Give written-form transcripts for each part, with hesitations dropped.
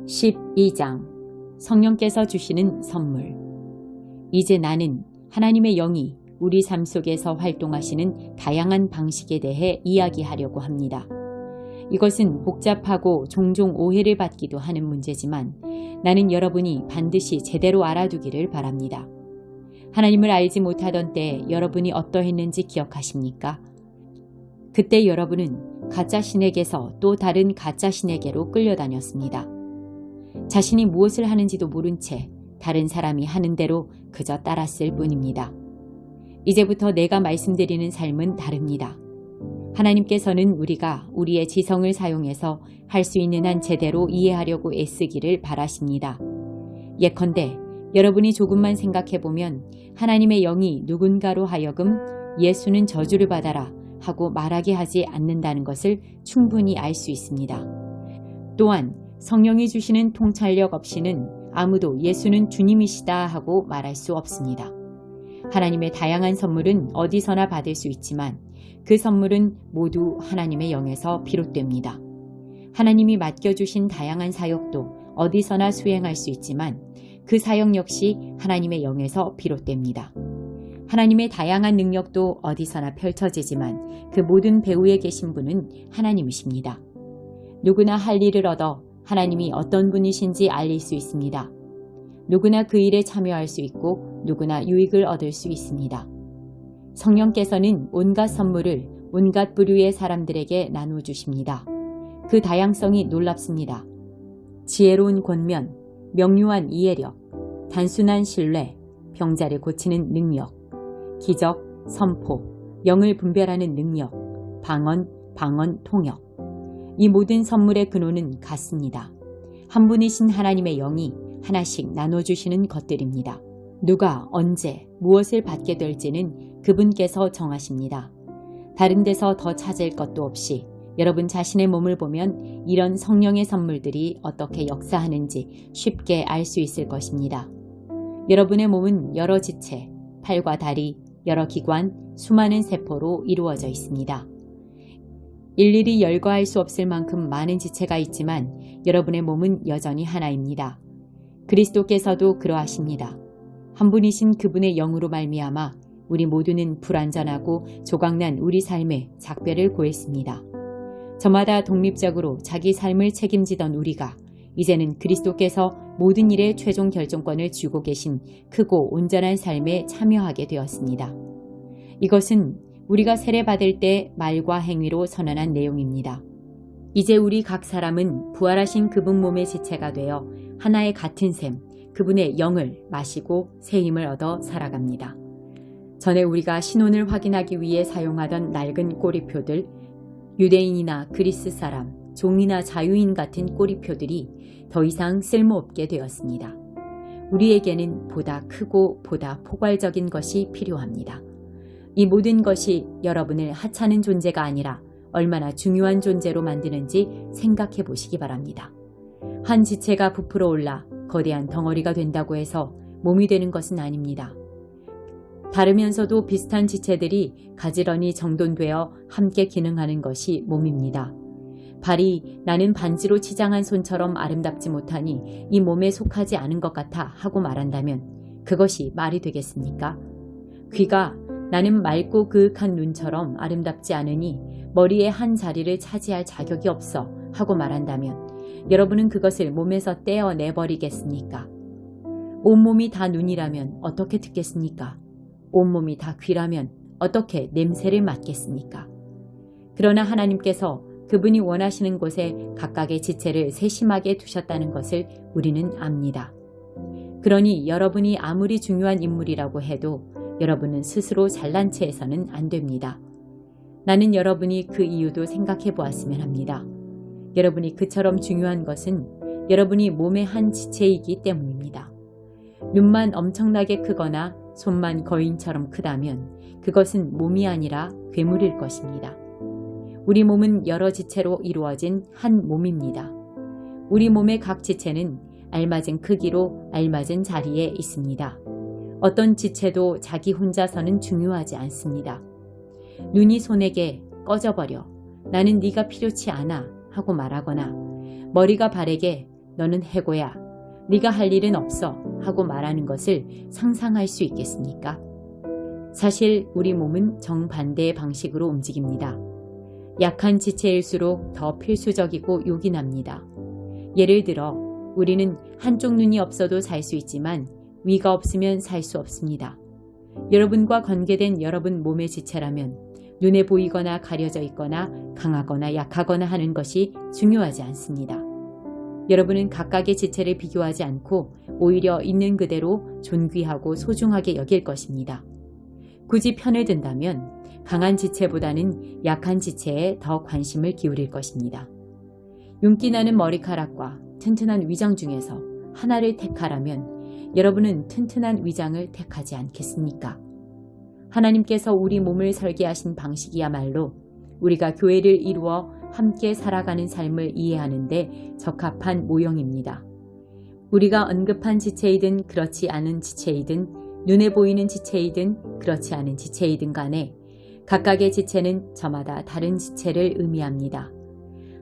12장 성령께서 주시는 선물. 이제 나는 하나님의 영이 우리 삶 속에서 활동하시는 다양한 방식에 대해 이야기하려고 합니다. 이것은 복잡하고 종종 오해를 받기도 하는 문제지만 나는 여러분이 반드시 제대로 알아두기를 바랍니다. 하나님을 알지 못하던 때 여러분이 어떠했는지 기억하십니까? 그때 여러분은 가짜 신에게서 또 다른 가짜 신에게로 끌려다녔습니다. 자신이 무엇을 하는지도 모른 채 다른 사람이 하는 대로 그저 따랐을 뿐입니다. 이제부터 내가 말씀드리는 삶은 다릅니다. 하나님께서는 우리가 우리의 지성을 사용해서 할 수 있는 한 제대로 이해하려고 애쓰기를 바라십니다. 예컨대 여러분이 조금만 생각해보면 하나님의 영이 누군가로 하여금 예수는 저주를 받아라 하고 말하게 하지 않는다는 것을 충분히 알 수 있습니다. 또한 성령이 주시는 통찰력 없이는 아무도 예수는 주님이시다 하고 말할 수 없습니다. 하나님의 다양한 선물은 어디서나 받을 수 있지만 그 선물은 모두 하나님의 영에서 비롯됩니다. 하나님이 맡겨주신 다양한 사역도 어디서나 수행할 수 있지만 그 사역 역시 하나님의 영에서 비롯됩니다. 하나님의 다양한 능력도 어디서나 펼쳐지지만 그 모든 배후에 계신 분은 하나님이십니다. 누구나 할 일을 얻어 하나님이 어떤 분이신지 알릴 수 있습니다. 누구나 그 일에 참여할 수 있고 누구나 유익을 얻을 수 있습니다. 성령께서는 온갖 선물을 온갖 부류의 사람들에게 나눠주십니다. 그 다양성이 놀랍습니다. 지혜로운 권면, 명료한 이해력, 단순한 신뢰, 병자를 고치는 능력, 기적, 선포, 영을 분별하는 능력, 방언 통역. 이 모든 선물의 근원은 같습니다. 한 분이신 하나님의 영이 하나씩 나눠주시는 것들입니다. 누가 언제 무엇을 받게 될지는 그분께서 정하십니다. 다른 데서 더 찾을 것도 없이 여러분 자신의 몸을 보면 이런 성령의 선물들이 어떻게 역사하는지 쉽게 알 수 있을 것입니다. 여러분의 몸은 여러 지체, 팔과 다리, 여러 기관, 수많은 세포로 이루어져 있습니다. 일일이 열거할 수 없을 만큼 많은 지체가 있지만 여러분의 몸은 여전히 하나입니다. 그리스도께서도 그러하십니다. 한 분이신 그분의 영으로 말미암아 우리 모두는 불완전하고 조각난 우리 삶에 작별을 고했습니다. 저마다 독립적으로 자기 삶을 책임지던 우리가 이제는 그리스도께서 모든 일의 최종 결정권을 쥐고 계신 크고 온전한 삶에 참여하게 되었습니다. 이것은 우리가 세례받을 때 말과 행위로 선언한 내용입니다. 이제 우리 각 사람은 부활하신 그분 몸의 지체가 되어 하나의 같은 셈, 그분의 영을 마시고 새 힘을 얻어 살아갑니다. 전에 우리가 신혼을 확인하기 위해 사용하던 낡은 꼬리표들, 유대인이나 그리스 사람, 종이나 자유인 같은 꼬리표들이 더 이상 쓸모없게 되었습니다. 우리에게는 보다 크고 보다 포괄적인 것이 필요합니다. 이 모든 것이 여러분을 하찮은 존재가 아니라 얼마나 중요한 존재로 만드는지 생각해 보시기 바랍니다. 한 지체가 부풀어 올라 거대한 덩어리가 된다고 해서 몸이 되는 것은 아닙니다. 다르면서도 비슷한 지체들이 가지런히 정돈되어 함께 기능하는 것이 몸입니다. 발이 나는 반지로 치장한 손처럼 아름답지 못하니 이 몸에 속하지 않은 것 같아 하고 말한다면 그것이 말이 되겠습니까? 귀가 나는 맑고 그윽한 눈처럼 아름답지 않으니 머리의 한 자리를 차지할 자격이 없어 하고 말한다면 여러분은 그것을 몸에서 떼어내버리겠습니까? 온몸이 다 눈이라면 어떻게 듣겠습니까? 온몸이 다 귀라면 어떻게 냄새를 맡겠습니까? 그러나 하나님께서 그분이 원하시는 곳에 각각의 지체를 세심하게 두셨다는 것을 우리는 압니다. 그러니 여러분이 아무리 중요한 인물이라고 해도 여러분은 스스로 잘난 체해서는 안 됩니다. 나는 여러분이 그 이유도 생각해 보았으면 합니다. 여러분이 그처럼 중요한 것은 여러분이 몸의 한 지체이기 때문입니다. 눈만 엄청나게 크거나 손만 거인처럼 크다면 그것은 몸이 아니라 괴물일 것입니다. 우리 몸은 여러 지체로 이루어진 한 몸입니다. 우리 몸의 각 지체는 알맞은 크기로 알맞은 자리에 있습니다. 어떤 지체도 자기 혼자서는 중요하지 않습니다. 눈이 손에게 꺼져버려 나는 네가 필요치 않아 하고 말하거나 머리가 발에게 너는 해고야. 네가 할 일은 없어 하고 말하는 것을 상상할 수 있겠습니까? 사실 우리 몸은 정반대의 방식으로 움직입니다. 약한 지체일수록 더 필수적이고 요긴합니다. 예를 들어 우리는 한쪽 눈이 없어도 살 수 있지만 위가 없으면 살 수 없습니다. 여러분과 관계된 여러분 몸의 지체라면 눈에 보이거나 가려져 있거나 강하거나 약하거나 하는 것이 중요하지 않습니다. 여러분은 각각의 지체를 비교하지 않고 오히려 있는 그대로 존귀하고 소중하게 여길 것입니다. 굳이 편을 든다면 강한 지체보다는 약한 지체에 더 관심을 기울일 것입니다. 윤기 나는 머리카락과 튼튼한 위장 중에서 하나를 택하라면 여러분은 튼튼한 위장을 택하지 않겠습니까? 하나님께서 우리 몸을 설계하신 방식이야말로 우리가 교회를 이루어 함께 살아가는 삶을 이해하는 데 적합한 모형입니다. 우리가 언급한 지체이든 그렇지 않은 지체이든 눈에 보이는 지체이든 그렇지 않은 지체이든 간에 각각의 지체는 저마다 다른 지체를 의미합니다.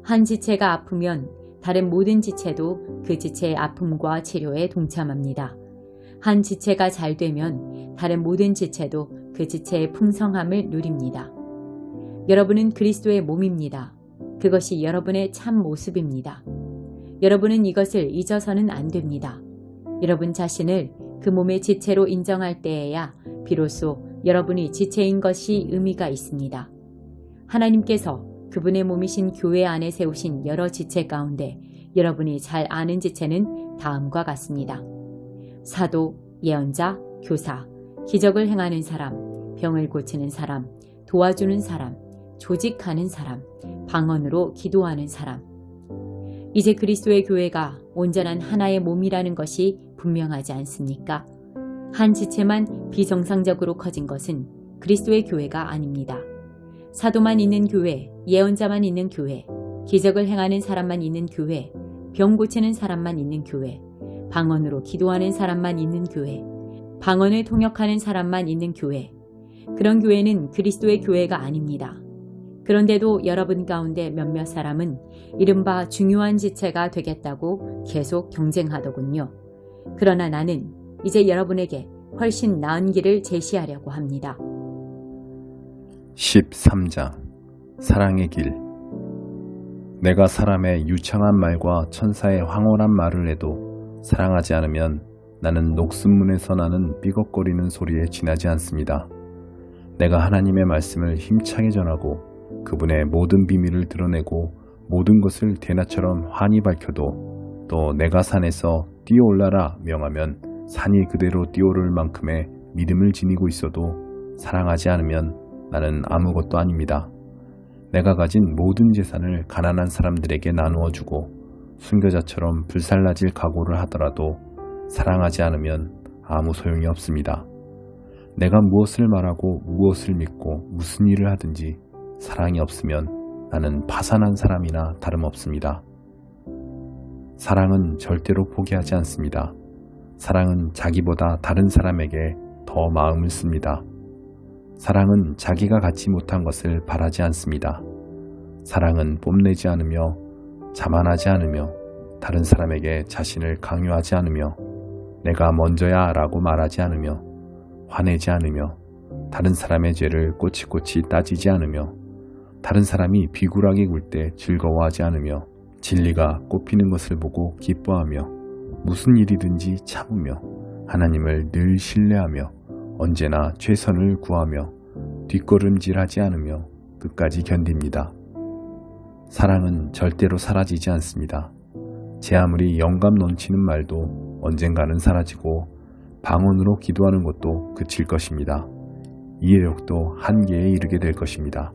한 지체가 아프면 다른 모든 지체도 그 지체의 아픔과 치료에 동참합니다. 한 지체가 잘 되면 다른 모든 지체도 그 지체의 풍성함을 누립니다. 여러분은 그리스도의 몸입니다. 그것이 여러분의 참 모습입니다. 여러분은 이것을 잊어서는 안 됩니다. 여러분 자신을 그 몸의 지체로 인정할 때에야 비로소 여러분이 지체인 것이 의미가 있습니다. 하나님께서 그분의 몸이신 교회 안에 세우신 여러 지체 가운데 여러분이 잘 아는 지체는 다음과 같습니다. 사도, 예언자, 교사, 기적을 행하는 사람, 병을 고치는 사람, 도와주는 사람, 조직하는 사람, 방언으로 기도하는 사람. 이제 그리스도의 교회가 온전한 하나의 몸이라는 것이 분명하지 않습니까? 한 지체만 비정상적으로 커진 것은 그리스도의 교회가 아닙니다. 사도만 있는 교회, 예언자만 있는 교회, 기적을 행하는 사람만 있는 교회, 병 고치는 사람만 있는 교회, 방언으로 기도하는 사람만 있는 교회, 방언을 통역하는 사람만 있는 교회. 그런 교회는 그리스도의 교회가 아닙니다. 그런데도 여러분 가운데 몇몇 사람은 이른바 중요한 지체가 되겠다고 계속 경쟁하더군요. 그러나 나는 이제 여러분에게 훨씬 나은 길을 제시하려고 합니다. 13장 사랑의 길. 내가 사람의 유창한 말과 천사의 황홀한 말을 해도 사랑하지 않으면 나는 녹슨문에서 나는 삐걱거리는 소리에 지나지 않습니다. 내가 하나님의 말씀을 힘차게 전하고 그분의 모든 비밀을 드러내고 모든 것을 대낮처럼 환히 밝혀도 또 내가 산에서 뛰어올라라 명하면 산이 그대로 뛰어오를 만큼의 믿음을 지니고 있어도 사랑하지 않으면 나는 아무것도 아닙니다. 내가 가진 모든 재산을 가난한 사람들에게 나누어 주고 순교자처럼 불살라질 각오를 하더라도 사랑하지 않으면 아무 소용이 없습니다. 내가 무엇을 말하고 무엇을 믿고 무슨 일을 하든지 사랑이 없으면 나는 파산한 사람이나 다름없습니다. 사랑은 절대로 포기하지 않습니다. 사랑은 자기보다 다른 사람에게 더 마음을 씁니다. 사랑은 자기가 갖지 못한 것을 바라지 않습니다. 사랑은 뽐내지 않으며 자만하지 않으며 다른 사람에게 자신을 강요하지 않으며 내가 먼저야 라고 말하지 않으며 화내지 않으며 다른 사람의 죄를 꼬치꼬치 따지지 않으며 다른 사람이 비굴하게 굴 때 즐거워하지 않으며 진리가 꽃피는 것을 보고 기뻐하며 무슨 일이든지 참으며 하나님을 늘 신뢰하며 언제나 최선을 구하며 뒷걸음질하지 않으며 끝까지 견딥니다. 사랑은 절대로 사라지지 않습니다. 제 아무리 영감 넘치는 말도 언젠가는 사라지고 방언으로 기도하는 것도 그칠 것입니다. 이해력도 한계에 이르게 될 것입니다.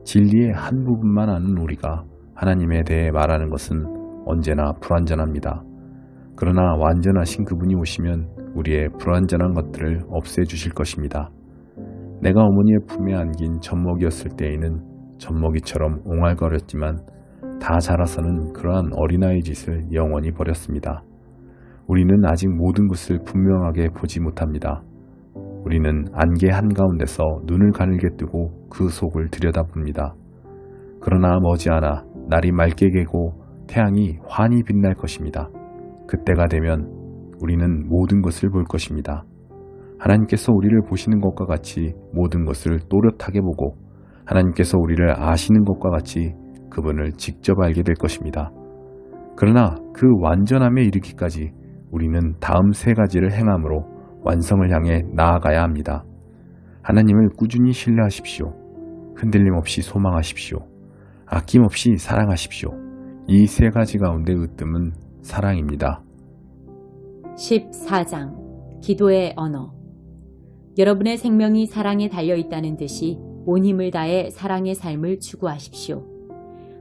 진리의 한 부분만 아는 우리가 하나님에 대해 말하는 것은 언제나 불완전합니다. 그러나 완전하신 그분이 오시면 우리의 불완전한 것들을 없애주실 것입니다. 내가 어머니의 품에 안긴 젖먹이였을 때에는 젖먹이처럼 옹알거렸지만 다 자라서는 그러한 어린아이 짓을 영원히 버렸습니다. 우리는 아직 모든 것을 분명하게 보지 못합니다. 우리는 안개 한가운데서 눈을 가늘게 뜨고 그 속을 들여다봅니다. 그러나 머지않아 날이 맑게 개고 태양이 환히 빛날 것입니다. 그때가 되면 우리는 모든 것을 볼 것입니다. 하나님께서 우리를 보시는 것과 같이 모든 것을 또렷하게 보고 하나님께서 우리를 아시는 것과 같이 그분을 직접 알게 될 것입니다. 그러나 그 완전함에 이르기까지 우리는 다음 세 가지를 행함으로 완성을 향해 나아가야 합니다. 하나님을 꾸준히 신뢰하십시오. 흔들림 없이 소망하십시오. 아낌없이 사랑하십시오. 이 세 가지 가운데 으뜸은 사랑입니다. 14장 기도의 언어. 여러분의 생명이 사랑에 달려있다는 듯이 온 힘을 다해 사랑의 삶을 추구하십시오.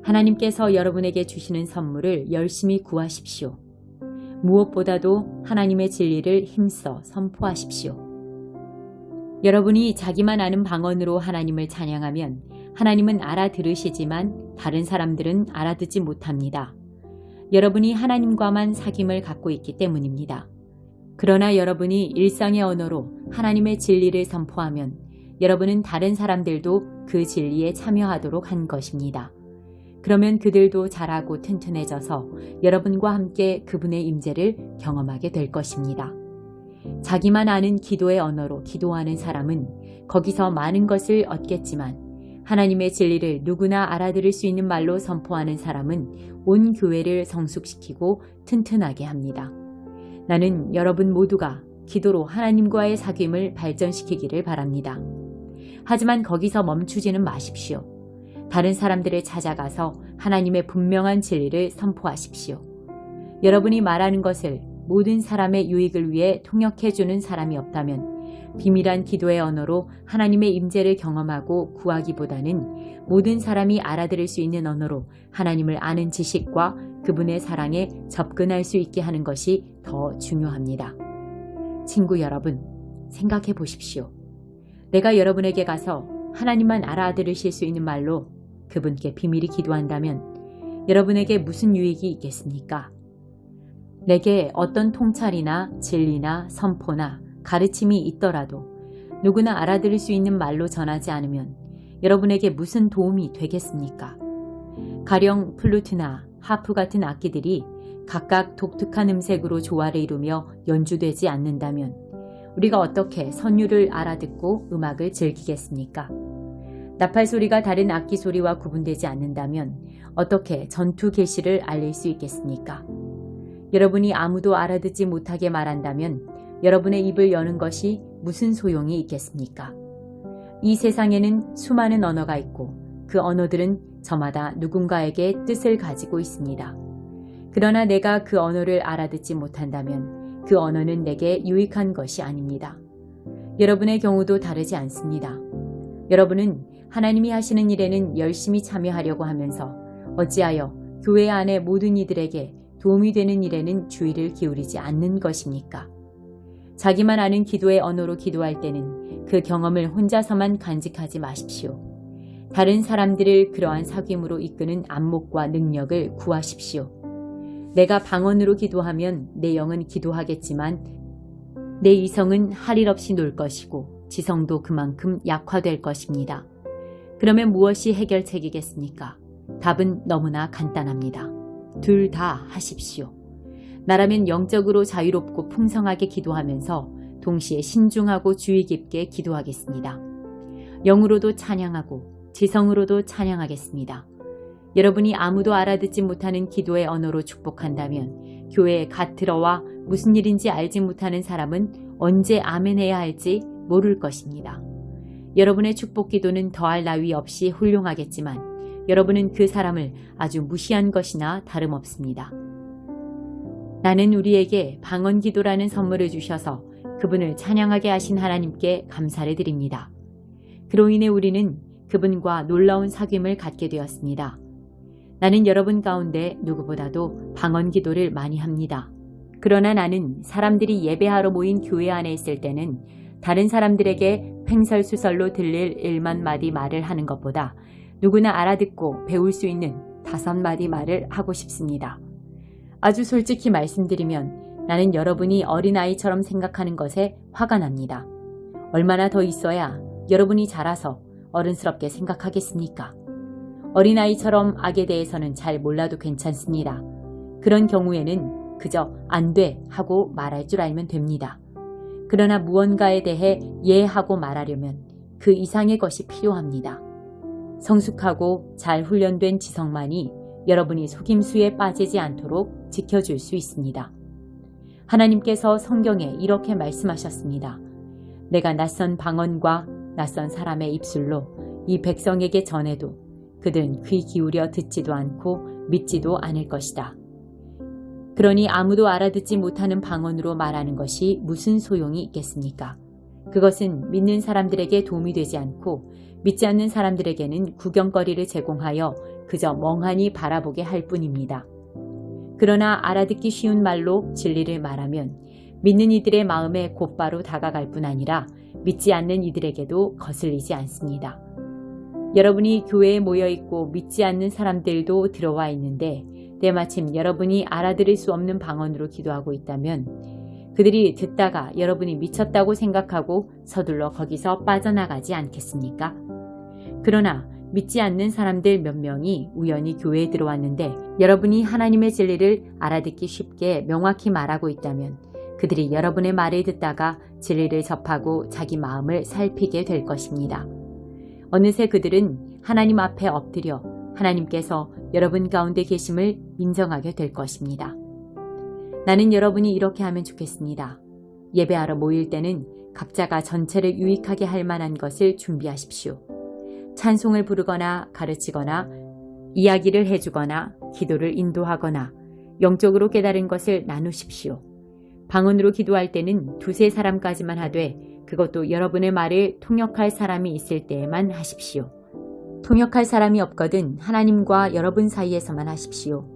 하나님께서 여러분에게 주시는 선물을 열심히 구하십시오. 무엇보다도 하나님의 진리를 힘써 선포하십시오. 여러분이 자기만 아는 방언으로 하나님을 찬양하면 하나님은 알아들으시지만 다른 사람들은 알아듣지 못합니다. 여러분이 하나님과만 사귐을 갖고 있기 때문입니다. 그러나 여러분이 일상의 언어로 하나님의 진리를 선포하면 여러분은 다른 사람들도 그 진리에 참여하도록 한 것입니다. 그러면 그들도 자라고 튼튼해져서 여러분과 함께 그분의 임재를 경험하게 될 것입니다. 자기만 아는 기도의 언어로 기도하는 사람은 거기서 많은 것을 얻겠지만 하나님의 진리를 누구나 알아들을 수 있는 말로 선포하는 사람은 온 교회를 성숙시키고 튼튼하게 합니다. 나는 여러분 모두가 기도로 하나님과의 사귐을 발전시키기를 바랍니다. 하지만 거기서 멈추지는 마십시오. 다른 사람들을 찾아가서 하나님의 분명한 진리를 선포하십시오. 여러분이 말하는 것을 모든 사람의 유익을 위해 통역해주는 사람이 없다면 비밀한 기도의 언어로 하나님의 임재를 경험하고 구하기보다는 모든 사람이 알아들을 수 있는 언어로 하나님을 아는 지식과 그분의 사랑에 접근할 수 있게 하는 것이 더 중요합니다. 친구 여러분, 생각해 보십시오. 내가 여러분에게 가서 하나님만 알아들으실 수 있는 말로 그분께 비밀히 기도한다면 여러분에게 무슨 유익이 있겠습니까? 내게 어떤 통찰이나 진리나 선포나 가르침이 있더라도 누구나 알아들을 수 있는 말로 전하지 않으면 여러분에게 무슨 도움이 되겠습니까? 가령 플루트나 하프 같은 악기들이 각각 독특한 음색으로 조화를 이루며 연주되지 않는다면 우리가 어떻게 선율을 알아듣고 음악을 즐기겠습니까? 나팔 소리가 다른 악기 소리와 구분되지 않는다면 어떻게 전투 계시를 알릴 수 있겠습니까? 여러분이 아무도 알아듣지 못하게 말한다면 여러분의 입을 여는 것이 무슨 소용이 있겠습니까? 이 세상에는 수많은 언어가 있고 그 언어들은 저마다 누군가에게 뜻을 가지고 있습니다. 그러나 내가 그 언어를 알아듣지 못한다면 그 언어는 내게 유익한 것이 아닙니다. 여러분의 경우도 다르지 않습니다. 여러분은 하나님이 하시는 일에는 열심히 참여하려고 하면서 어찌하여 교회 안의 모든 이들에게 도움이 되는 일에는 주의를 기울이지 않는 것입니까? 자기만 아는 기도의 언어로 기도할 때는 그 경험을 혼자서만 간직하지 마십시오. 다른 사람들을 그러한 사귐으로 이끄는 안목과 능력을 구하십시오. 내가 방언으로 기도하면 내 영은 기도하겠지만 내 이성은 할 일 없이 놀 것이고 지성도 그만큼 약화될 것입니다. 그러면 무엇이 해결책이겠습니까? 답은 너무나 간단합니다. 둘 다 하십시오. 나라면 영적으로 자유롭고 풍성하게 기도하면서 동시에 신중하고 주의 깊게 기도하겠습니다. 영으로도 찬양하고 지성으로도 찬양하겠습니다. 여러분이 아무도 알아듣지 못하는 기도의 언어로 축복한다면 교회에 갓 들어와 무슨 일인지 알지 못하는 사람은 언제 아멘해야 할지 모를 것입니다. 여러분의 축복 기도는 더할 나위 없이 훌륭하겠지만 여러분은 그 사람을 아주 무시한 것이나 다름없습니다. 나는 우리에게 방언 기도라는 선물을 주셔서 그분을 찬양하게 하신 하나님께 감사를 드립니다. 그로 인해 우리는 그분과 놀라운 사귐을 갖게 되었습니다. 나는 여러분 가운데 누구보다도 방언 기도를 많이 합니다. 그러나 나는 사람들이 예배하러 모인 교회 안에 있을 때는 다른 사람들에게 횡설수설로 들릴 1만 마디 말을 하는 것보다 누구나 알아듣고 배울 수 있는 5마디 말을 하고 싶습니다. 아주 솔직히 말씀드리면 나는 여러분이 어린아이처럼 생각하는 것에 화가 납니다. 얼마나 더 있어야 여러분이 자라서 어른스럽게 생각하겠습니까? 어린아이처럼 악에 대해서는 잘 몰라도 괜찮습니다. 그런 경우에는 그저 안 돼 하고 말할 줄 알면 됩니다. 그러나 무언가에 대해 예 하고 말하려면 그 이상의 것이 필요합니다. 성숙하고 잘 훈련된 지성만이 여러분이 속임수에 빠지지 않도록 지켜줄 수 있습니다. 하나님께서 성경에 이렇게 말씀하셨습니다. 내가 낯선 방언과 낯선 사람의 입술로 이 백성에게 전해도 그들은 귀 기울여 듣지도 않고 믿지도 않을 것이다. 그러니 아무도 알아듣지 못하는 방언으로 말하는 것이 무슨 소용이 있겠습니까? 그것은 믿는 사람들에게 도움이 되지 않고 믿지 않는 사람들에게는 구경거리를 제공하여 그저 멍하니 바라보게 할 뿐입니다. 그러나 알아듣기 쉬운 말로 진리를 말하면 믿는 이들의 마음에 곧바로 다가갈 뿐 아니라 믿지 않는 이들에게도 거슬리지 않습니다. 여러분이 교회에 모여있고 믿지 않는 사람들도 들어와 있는데 때마침 여러분이 알아들을 수 없는 방언으로 기도하고 있다면 그들이 듣다가 여러분이 미쳤다고 생각하고 서둘러 거기서 빠져나가지 않겠습니까? 그러나 믿지 않는 사람들 몇 명이 우연히 교회에 들어왔는데 여러분이 하나님의 진리를 알아듣기 쉽게 명확히 말하고 있다면 그들이 여러분의 말을 듣다가 진리를 접하고 자기 마음을 살피게 될 것입니다. 어느새 그들은 하나님 앞에 엎드려 하나님께서 여러분 가운데 계심을 인정하게 될 것입니다. 나는 여러분이 이렇게 하면 좋겠습니다. 예배하러 모일 때는 각자가 전체를 유익하게 할 만한 것을 준비하십시오. 찬송을 부르거나 가르치거나 이야기를 해주거나 기도를 인도하거나 영적으로 깨달은 것을 나누십시오. 방언으로 기도할 때는 2-3사람까지만 하되 그것도 여러분의 말을 통역할 사람이 있을 때에만 하십시오. 통역할 사람이 없거든 하나님과 여러분 사이에서만 하십시오.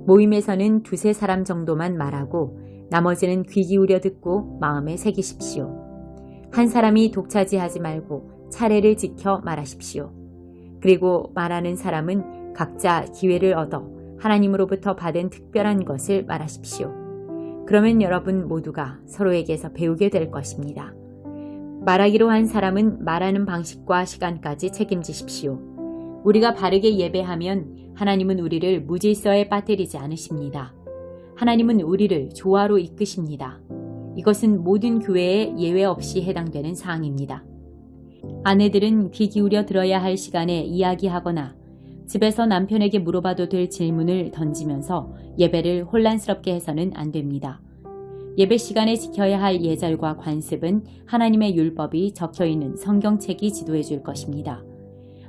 모임에서는 2-3사람 정도만 말하고 나머지는 귀 기울여 듣고 마음에 새기십시오. 한 사람이 독차지하지 말고 차례를 지켜 말하십시오. 그리고 말하는 사람은 각자 기회를 얻어 하나님으로부터 받은 특별한 것을 말하십시오. 그러면 여러분 모두가 서로에게서 배우게 될 것입니다. 말하기로 한 사람은 말하는 방식과 시간까지 책임지십시오. 우리가 바르게 예배하면 하나님은 우리를 무질서에 빠뜨리지 않으십니다. 하나님은 우리를 조화로 이끄십니다. 이것은 모든 교회에 예외 없이 해당되는 사항입니다. 아내들은 귀 기울여 들어야 할 시간에 이야기하거나 집에서 남편에게 물어봐도 될 질문을 던지면서 예배를 혼란스럽게 해서는 안 됩니다. 예배 시간에 지켜야 할 예절과 관습은 하나님의 율법이 적혀있는 성경책이 지도해 줄 것입니다.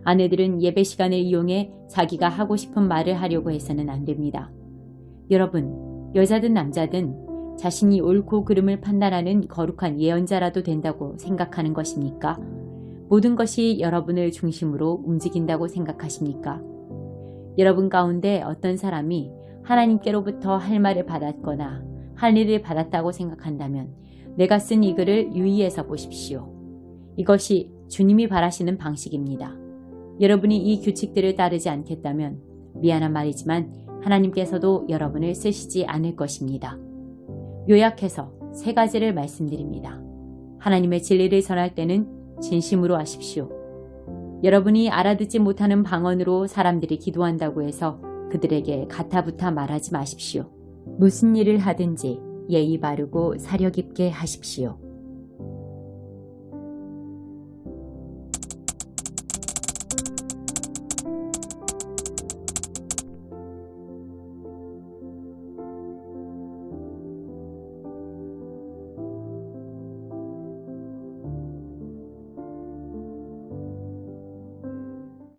아내들은 예배 시간을 이용해 자기가 하고 싶은 말을 하려고 해서는 안 됩니다. 여러분, 여자든 남자든 자신이 옳고 그름을 판단하는 거룩한 예언자라도 된다고 생각하는 것입니까? 모든 것이 여러분을 중심으로 움직인다고 생각하십니까? 여러분 가운데 어떤 사람이 하나님께로부터 할 말을 받았거나 할 일을 받았다고 생각한다면 내가 쓴 이 글을 유의해서 보십시오. 이것이 주님이 바라시는 방식입니다. 여러분이 이 규칙들을 따르지 않겠다면 미안한 말이지만 하나님께서도 여러분을 쓰시지 않을 것입니다. 요약해서 3가지를 말씀드립니다. 하나님의 진리를 전할 때는 진심으로 하십시오. 여러분이 알아듣지 못하는 방언으로 사람들이 기도한다고 해서 그들에게 가타부타 말하지 마십시오. 무슨 일을 하든지 예의 바르고 사려 깊게 하십시오.